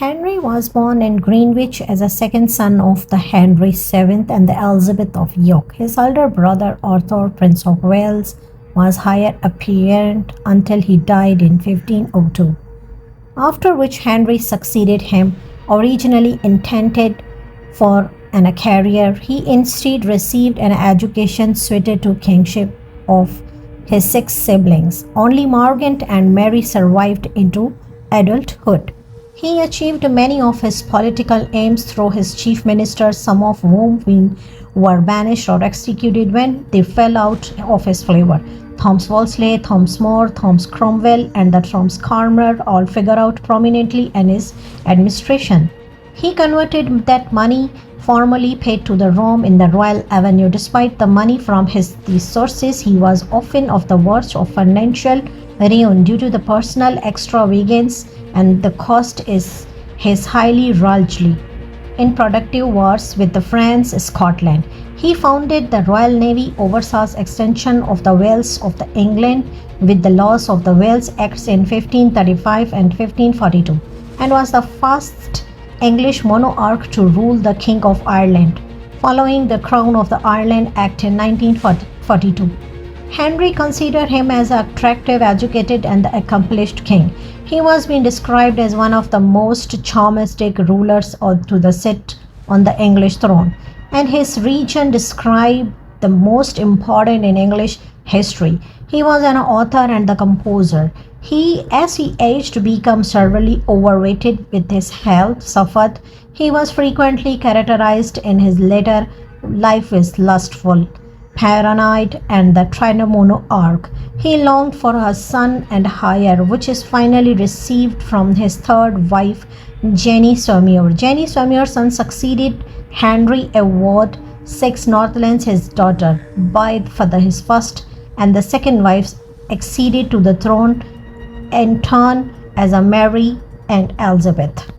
Henry was born in Greenwich as a second son of the Henry VII and the Elizabeth of York. His elder brother Arthur, Prince of Wales, was heir apparent until he died in 1502, after which Henry succeeded him. Originally intended for a career, he instead received an education suited to kingship of his six siblings. Only Margaret and Mary survived into adulthood. He achieved many of his political aims through his chief ministers, some of whom were banished or executed when they fell out of his favor. Thomas Wolsey, Thomas More, Thomas Cromwell, and the Thomas Cranmer all figure out prominently in his administration. He converted that money formerly paid to the Rome in the Royal Avenue. Despite the money from these sources, he was often of the verge of financial ruin due to the personal extravagance and the cost is his highly largely in productive wars with the France, Scotland. He founded the Royal Navy, oversaw extension of the Wales of the England with the loss of the Wales Acts in 1535 and 1542, and was the first English monarch to rule the King of Ireland, following the Crown of the Ireland Act in 1942. Henry considered him as an attractive, educated, and accomplished king. He was being described as one of the most charismatic rulers to sit on the English throne, and his reign described the most important in English history. He was an author and the composer. As he aged, became severely overweighted with his health suffered. He was frequently characterized in his later life as lustful, paranoid, and the tyrant monarch. He longed for a son and heir, which is finally received from his third wife, Jenny Seymour. Jenny Seymour's son succeeded Henry Edward VI Northlands, his daughter, his first and the second wives acceded to the throne in turn as Mary and Elizabeth.